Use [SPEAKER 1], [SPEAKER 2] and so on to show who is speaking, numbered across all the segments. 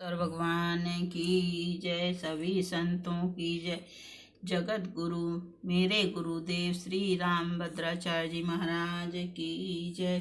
[SPEAKER 1] तर भगवान की जय, सभी संतों की जय। जगत गुरु मेरे गुरुदेव श्री राम भद्राचार्य जी महाराज की जय।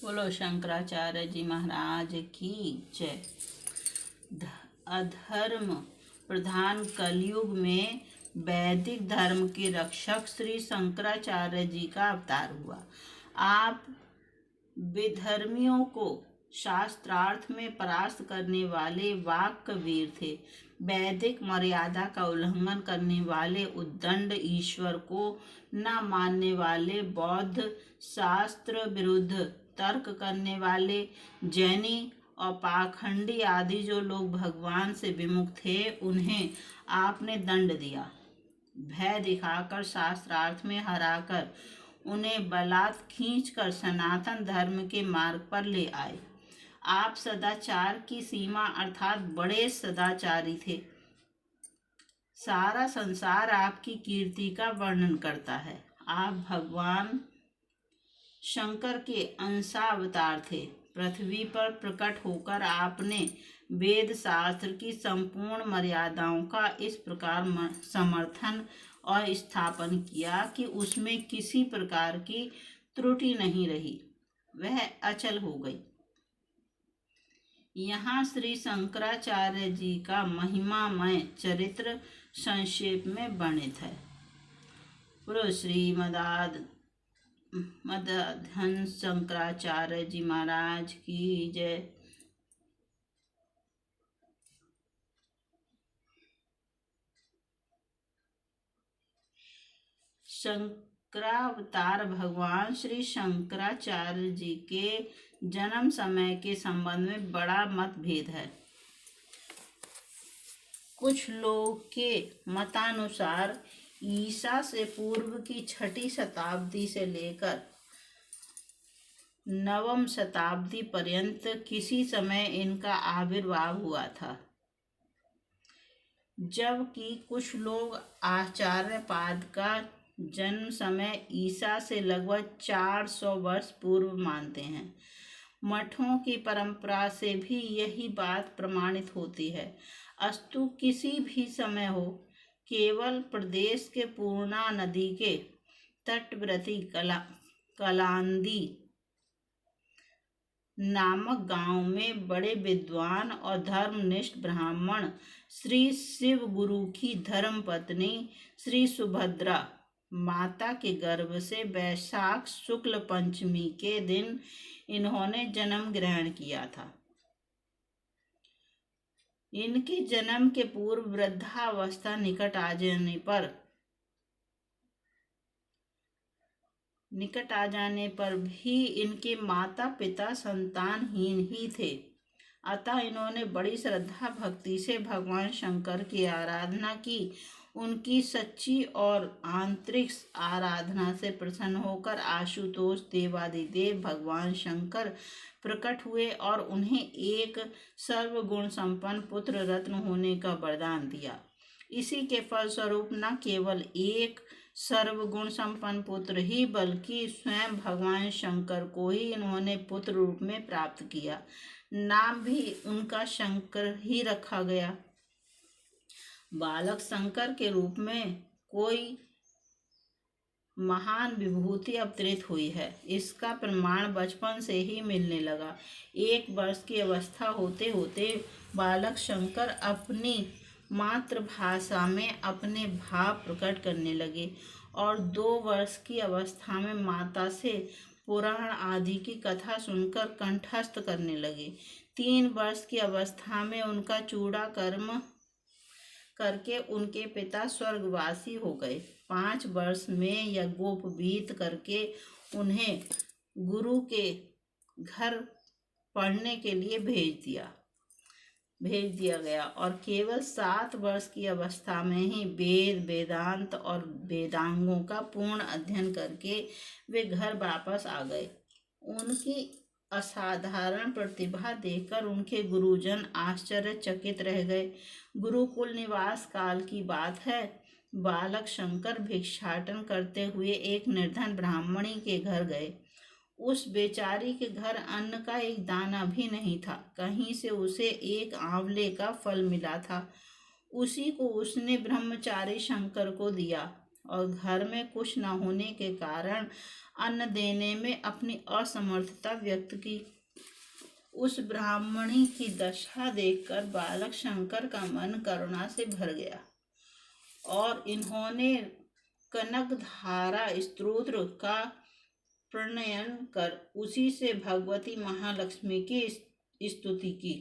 [SPEAKER 1] बोलो शंकराचार्य जी महाराज की जय। अधर्म प्रधान कलयुग में वैदिक धर्म के रक्षक श्री शंकराचार्य जी का अवतार हुआ। आप विधर्मियों को शास्त्रार्थ में परास्त करने वाले वाक् वीर थे। वैदिक मर्यादा का उल्लंघन करने वाले उद्दंड, ईश्वर को न मानने वाले बौद्ध, शास्त्र विरुद्ध तर्क करने वाले जैनी और पाखंडी आदि जो लोग भगवान से विमुख थे, उन्हें आपने दंड दिया। भय दिखाकर, शास्त्रार्थ में हराकर, उन्हें बलात् खींचकर सनातन धर्म के मार्ग पर ले आए। आप सदाचार की सीमा अर्थात बड़े सदाचारी थे। सारा संसार आपकी कीर्ति का वर्णन करता है। आप भगवान शंकर के अंशावतार थे। पृथ्वी पर प्रकट होकर आपने वेद शास्त्र की संपूर्ण मर्यादाओं का इस प्रकार समर्थन और स्थापन किया कि उसमें किसी प्रकार की त्रुटि नहीं रही, वह अचल हो गई। यहाँ श्री शंकराचार्य जी का महिमामय चरित्र संक्षेप में वर्णित है। पूर्व श्री मदहंस शंकराचार्य जी महाराज की जय। शंकरावतार भगवान श्री शंकराचार्य जी के जन्म समय के संबंध में बड़ा मतभेद है। कुछ लोग के मतानुसार ईसा से पूर्व की 6ठी शताब्दी से लेकर 9वीं शताब्दी पर्यंत किसी समय इनका आविर्भाव हुआ था, जबकि कुछ लोग आचार्यपाद का जन्म समय ईसा से लगभग 400 वर्ष पूर्व मानते हैं। मठों की परंपरा से भी यही बात प्रमाणित होती है। अस्तु किसी भी समय हो, केवल प्रदेश के पूर्णा नदी के तटवर्ती कलांदी नामक गांव में बड़े विद्वान और धर्मनिष्ठ ब्राह्मण श्री शिव गुरु की धर्मपत्नी श्री सुभद्रा माता के गर्भ से वैशाख शुक्ल पंचमी के दिन इन्होंने जन्म ग्रहण किया था। इनके जन्म के पूर्व वृद्धावस्था निकट आ जाने पर भी इनके माता पिता संतानहीन ही थे। अतः इन्होंने बड़ी श्रद्धा भक्ति से भगवान शंकर की आराधना की। उनकी सच्ची और आंतरिक आराधना से प्रसन्न होकर आशुतोष देवादिदेव भगवान शंकर प्रकट हुए और उन्हें एक सर्वगुण संपन्न पुत्र रत्न होने का वरदान दिया। इसी के फलस्वरूप न केवल एक सर्वगुण संपन्न पुत्र ही, बल्कि स्वयं भगवान शंकर को ही इन्होंने पुत्र रूप में प्राप्त किया। नाम भी उनका शंकर ही रखा गया। बालक शंकर के रूप में कोई महान विभूति अवतरित हुई है, इसका प्रमाण बचपन से ही मिलने लगा। 1 वर्ष की अवस्था होते होते बालक शंकर अपनी मातृभाषा में अपने भाव प्रकट करने लगे और 2 वर्ष की अवस्था में माता से पुराण आदि की कथा सुनकर कंठस्थ करने लगे। 3 वर्ष की अवस्था में उनका चूड़ा कर्म करके उनके पिता स्वर्गवासी हो गए। 5 वर्ष में यज्ञोपवीत करके उन्हें गुरु के घर पढ़ने के लिए भेज दिया गया और केवल 7 वर्ष की अवस्था में ही वेद, वेदांत और वेदांगों का पूर्ण अध्ययन करके वे घर वापस आ गए। उनकी असाधारण प्रतिभा देखकर उनके गुरुजन आश्चर्यचकित रह गए। गुरुकुल निवास काल की बात है। बालक शंकर भिक्षाटन करते हुए एक निर्धन ब्राह्मणी के घर गए। उस बेचारी के घर अन्न का एक दाना भी नहीं था। कहीं से उसे एक आंवले का फल मिला था, उसी को उसने ब्रह्मचारी शंकर को दिया और घर में कुछ न होने के कारण अन्न देने में अपनी असमर्थता व्यक्त की। उस ब्राह्मणी की दशा देखकर बालक शंकर का मन करुणा से भर गया और इन्होंने कनकधारा स्तोत्र का प्रणयन कर उसी से भगवती महालक्ष्मी की स्तुति की।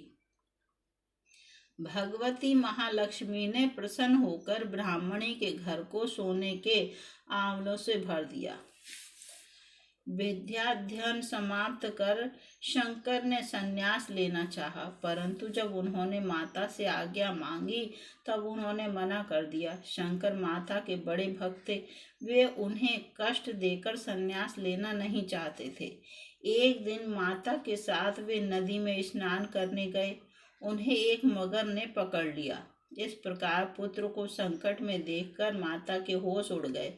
[SPEAKER 1] भगवती महालक्ष्मी ने प्रसन्न होकर ब्राह्मणी के घर को सोने के आंवलों से भर दिया। विद्याध्ययन समाप्त कर शंकर ने संन्यास लेना चाहा, परंतु जब उन्होंने माता से आज्ञा मांगी तब उन्होंने मना कर दिया। शंकर माता के बड़े भक्त थे, वे उन्हें कष्ट देकर संन्यास लेना नहीं चाहते थे। एक दिन माता के साथ वे नदी में स्नान करने गए, उन्हें एक मगर ने पकड़ लिया। इस प्रकार पुत्र को संकट में देखकर माता के होश उड़ गए।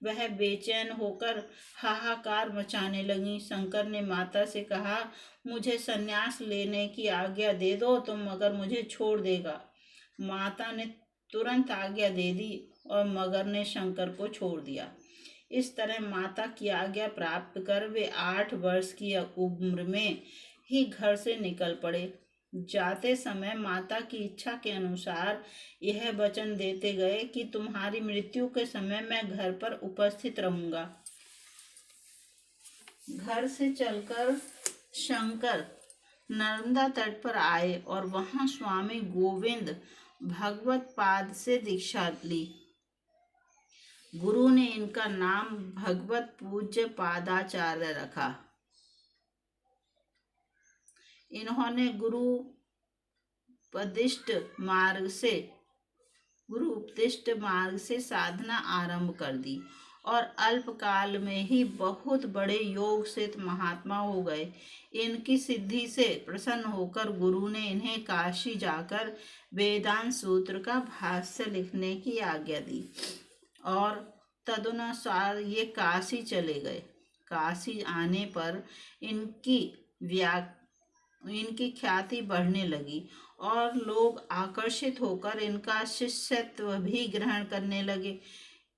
[SPEAKER 1] वह बेचैन होकर हाहाकार मचाने लगी। शंकर ने माता से कहा, मुझे संन्यास लेने की आज्ञा दे दो तो मगर मुझे छोड़ देगा। माता ने तुरंत आज्ञा दे दी और मगर ने शंकर को छोड़ दिया। इस तरह माता की आज्ञा प्राप्त कर वे 8 वर्ष की उम्र में ही घर से निकल पड़े। जाते समय माता की इच्छा के अनुसार यह वचन देते गए कि तुम्हारी मृत्यु के समय मैं घर पर उपस्थित रहूंगा। घर से चलकर शंकर नर्मदा तट पर आए और वहां स्वामी गोविंद भगवत पाद से दीक्षा ली। गुरु ने इनका नाम भगवत पूज्य पादाचार्य रखा। इन्होंने गुरु उपदिष्ट मार्ग से साधना आरंभ कर दी और अल्पकाल में ही बहुत बड़े योग से महात्मा हो गए। इनकी सिद्धि से प्रसन्न होकर गुरु ने इन्हें काशी जाकर वेदांत सूत्र का भाष्य लिखने की आज्ञा दी और तदनुसार ये काशी चले गए। काशी आने पर इनकी ख्याति बढ़ने लगी और लोग आकर्षित होकर इनका शिष्यत्व भी ग्रहण करने लगे।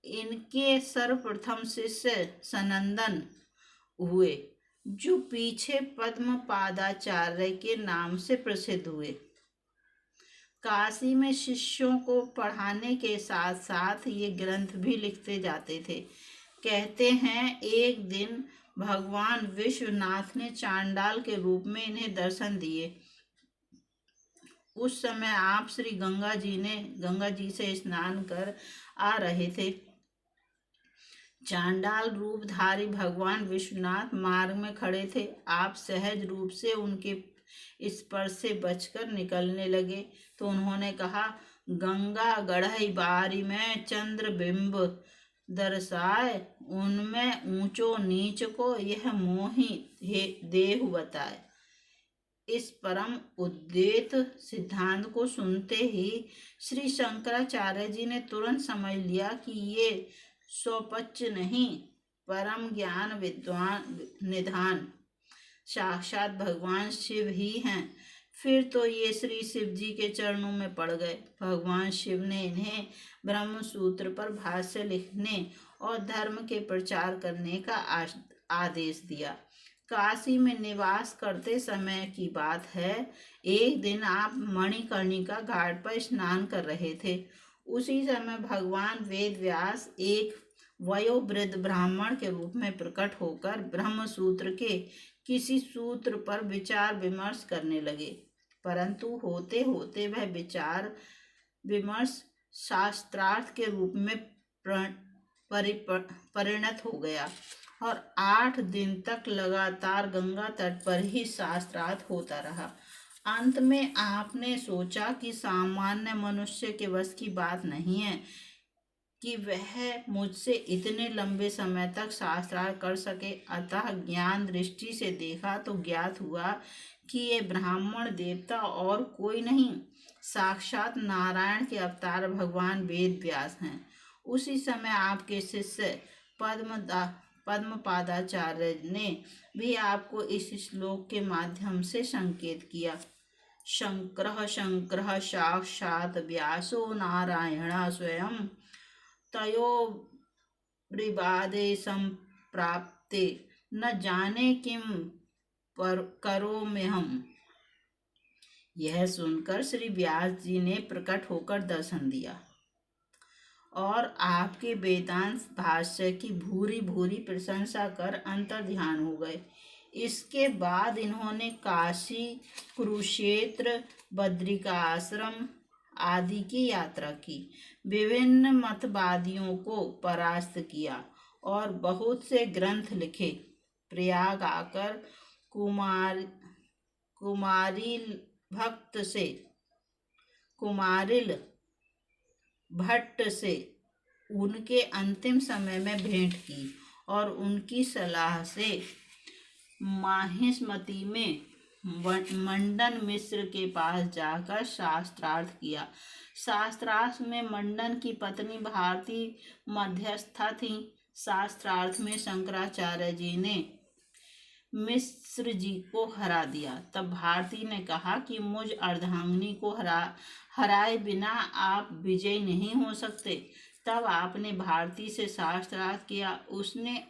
[SPEAKER 1] इनके सर्वप्रथम शिष्य सनंदन हुए, जो पीछे पद्म पादाचार्य के नाम से प्रसिद्ध हुए। काशी में शिष्यों को पढ़ाने के साथ साथ ये ग्रंथ भी लिखते जाते थे। कहते हैं एक दिन भगवान विश्वनाथ ने चांडाल के रूप में इन्हें दर्शन दिए। उस समय आप श्री गंगा जी से स्नान कर आ रहे थे। चांडाल रूपधारी भगवान विश्वनाथ मार्ग में खड़े थे। आप सहज रूप से उनके स्पर्श से बचकर निकलने लगे तो उन्होंने कहा, गंगा गढ़ई बारी में चंद्र बिंब दर्शाए, उनमें ऊंचो नीच को यह मोही देह बताए। इस परम उद्देत सिद्धांत को सुनते ही श्री शंकराचार्य जी ने तुरंत समझ लिया कि ये स्वपच नहीं, परम ज्ञान विद्वान निधान साक्षात भगवान शिव ही हैं। फिर तो ये श्री शिव जी के चरणों में पड़ गए। भगवान शिव ने इन्हें ब्रह्म सूत्र पर भाष्य लिखने और धर्म के प्रचार करने का आदेश दिया। काशी में निवास करते समय की बात है। एक दिन आप मणिकर्णिका घाट पर स्नान कर रहे थे। उसी समय भगवान वेद व्यास एक वयोवृद्ध ब्राह्मण के रूप में प्रकट होकर ब्रह्म सूत्र के किसी सूत्र पर विचार विमर्श करने लगे, परंतु होते होते वह विचार विमर्श शास्त्रार्थ के रूप में परिणत हो गया और 8 दिन तक लगातार गंगा तट पर ही शास्त्रार्थ होता रहा। अंत में आपने सोचा कि सामान्य मनुष्य के वश की बात नहीं है कि वह मुझसे इतने लंबे समय तक शास्त्रार्थ कर सके। अतः ज्ञान दृष्टि से देखा तो ज्ञात हुआ कि ये ब्राह्मण देवता और कोई नहीं, साक्षात नारायण के अवतार भगवान वेद व्यास हैं। उसी समय आपके शिष्य पद्मपादाचार्य ने भी आपको इस श्लोक के माध्यम से संकेत किया। शंकरः शंकरः साक्षात् व्यासो नारायणः स्वयं तयोर्विवादे संप्राप्ते न जाने किम करोम्यहम्। यह सुनकर श्री व्यास जी ने प्रकट होकर दर्शन दिया और आपके वेदांत भाष्य की भूरी भूरी प्रशंसा कर अंतर्ध्यान हो गए। इसके बाद इन्होंने काशी, कुरुक्षेत्र, बद्रिकाश्रम आदि की यात्रा की, विभिन्न मतवादियों को परास्त किया और बहुत से ग्रंथ लिखे। प्रयाग आकर कुमारिल भट्ट से उनके अंतिम समय में भेंट की और उनकी सलाह से माहिष्मती में मंडन मिश्र के पास जाकर शास्त्रार्थ किया। शास्त्रार्थ में मंडन की पत्नी भारती मध्यस्था थी। शास्त्रार्थ में शंकराचार्य जी ने मिश्र जी को हरा दिया। तब भारती ने कहा कि मुझ अर्धांगिनी को हराए बिना आप विजय नहीं हो सकते। तब आपने भारती से शास्त्रार्थ किया। उसने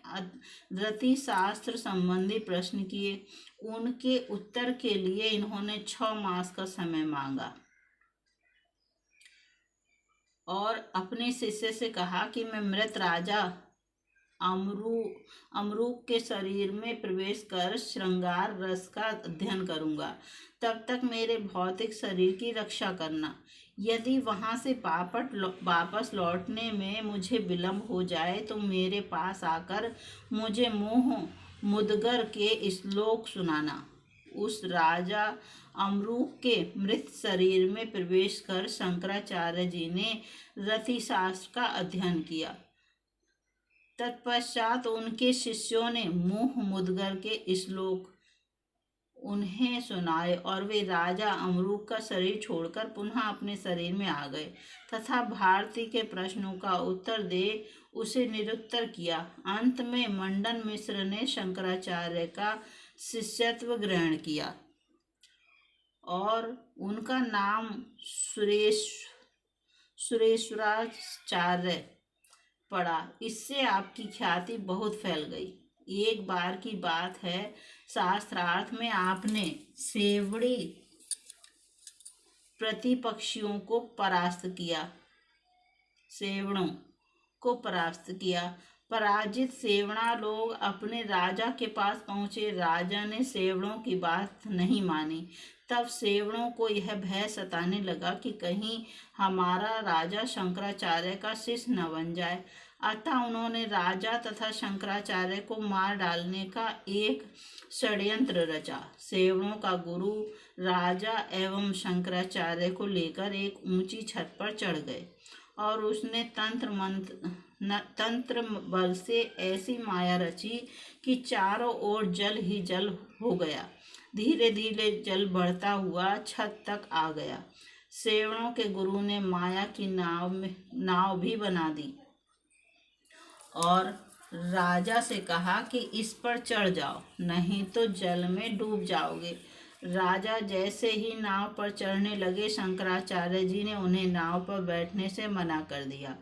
[SPEAKER 1] रति शास्त्र संबंधी प्रश्न किए। उनके उत्तर के लिए इन्होंने 6 मास का समय मांगा और अपने शिष्य से कहा कि मैं मृत राजा अमरूक के शरीर में प्रवेश कर श्रृंगार रस का अध्ययन करूंगा। तब तक मेरे भौतिक शरीर की रक्षा करना। यदि वहां से वापस लौटने में मुझे विलंब हो जाए तो मेरे पास आकर मुझे मोह मुदगर के श्लोक सुनाना। उस राजा अमरूक के मृत शरीर में प्रवेश कर शंकराचार्य जी ने रति शास्त्र का अध्ययन किया। तत्पश्चात उनके शिष्यों ने मोह मुदगर के श्लोक उन्हें सुनाए और वे राजा अमरूक का शरीर छोड़कर पुनः अपने शरीर में आ गए तथा भारती के प्रश्नों का उत्तर दे उसे निरुत्तर किया। अंत में मंडन मिश्र ने शंकराचार्य का शिष्यत्व ग्रहण किया और उनका नाम सुरेश्वराचार्य पड़ा। इससे आपकी ख्याति बहुत फैल गई। एक बार की बात है, शास्त्रार्थ में आपने सेवड़ी प्रतिपक्षियों को परास्त किया। पराजित सेवड़ा लोग अपने राजा के पास पहुंचे। राजा ने सेवड़ों की बात नहीं मानी। तब सेवड़ों को यह भय सताने लगा कि कहीं हमारा राजा शंकराचार्य का शिष्य न बन जाए। अतः उन्होंने राजा तथा शंकराचार्य को मार डालने का एक षड्यंत्र रचा। सेवड़ों का गुरु राजा एवं शंकराचार्य को लेकर एक ऊंची छत पर चढ़ गए और उसने तंत्र बल से ऐसी माया रची कि चारों ओर जल ही जल हो गया। धीरे धीरे जल बढ़ता हुआ छत तक आ गया। सेवड़ों के गुरु ने माया की नाव भी बना दी और राजा से कहा कि इस पर चढ़ जाओ, नहीं तो जल में डूब जाओगे। राजा जैसे ही नाव पर चढ़ने लगे, शंकराचार्य जी ने उन्हें नाव पर बैठने से मना कर दिया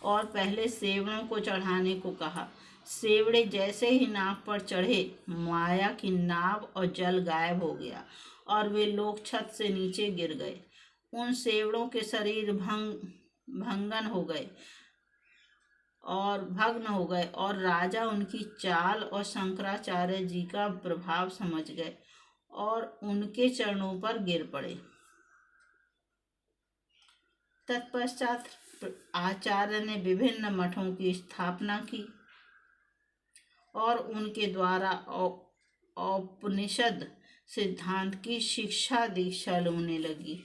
[SPEAKER 1] और पहले सेवड़ों को चढ़ाने को कहा। सेवड़े जैसे ही नाव पर चढ़े, माया की नाव और जल गायब हो गया और वे लोग छत से नीचे गिर गए। उन सेवड़ों के शरीर भंगन हो गए और राजा उनकी चाल और शंकराचार्य जी का प्रभाव समझ गए और उनके चरणों पर गिर पड़े। तत्पश्चात आचार्य ने विभिन्न मठों की स्थापना की और उनके द्वारा औपनिषद सिद्धांत की शिक्षा दीक्षा लेने लगी।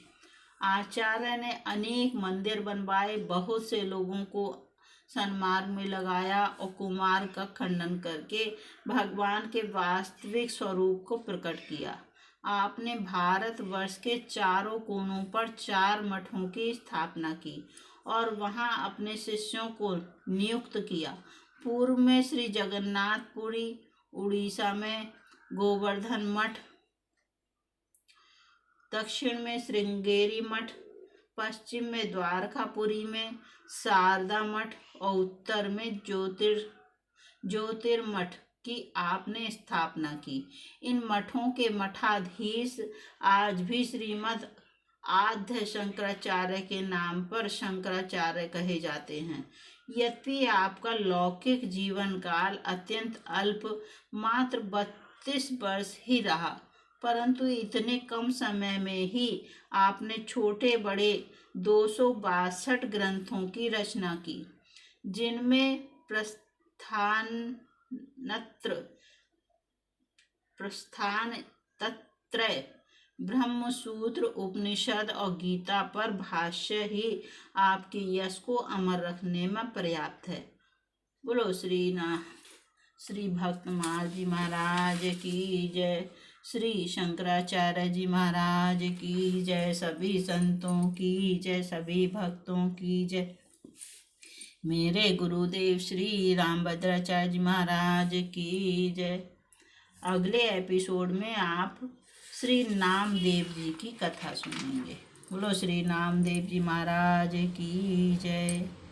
[SPEAKER 1] आचार्य ने अनेक मंदिर बनवाए, बहुत से लोगों को सन्मार्ग में लगाया और कुमार्ग का खंडन करके भगवान के वास्तविक स्वरूप को प्रकट किया। आपने भारतवर्ष के चारों कोनों पर 4 मठों की स्थापना की और वहां अपने शिष्यों को नियुक्त किया। पूर्व में श्री जगन्नाथपुरी, उड़ीसा में गोवर्धन मठ, दक्षिण में श्रृंगेरी मठ, पश्चिम में द्वारकापुरी में शारदा मठ और उत्तर में ज्योतिर्मठ की आपने स्थापना की। इन मठों के मठाधीश आज भी श्रीमद आद्य शंकराचार्य के नाम पर शंकराचार्य कहे जाते हैं। यद्यपि आपका लौकिक जीवन काल अत्यंत अल्प, मात्र 32 वर्ष ही रहा, परंतु इतने कम समय में ही आपने छोटे बड़े 262 ग्रंथों की रचना की, जिनमें प्रस्थानत्रय, ब्रह्मसूत्र, उपनिषद और गीता पर भाष्य ही आपके यश को अमर रखने में पर्याप्त है। बोलो श्री भक्तमाल जी महाराज की जय, श्री शंकराचार्य जी महाराज की जय, सभी संतों की जय, सभी भक्तों की जय। मेरे गुरुदेव श्री रामभद्राचार्य जी महाराज की जय। अगले एपिसोड में आप श्री नामदेव जी की कथा सुनेंगे। बोलो श्री नामदेव जी महाराज की जय।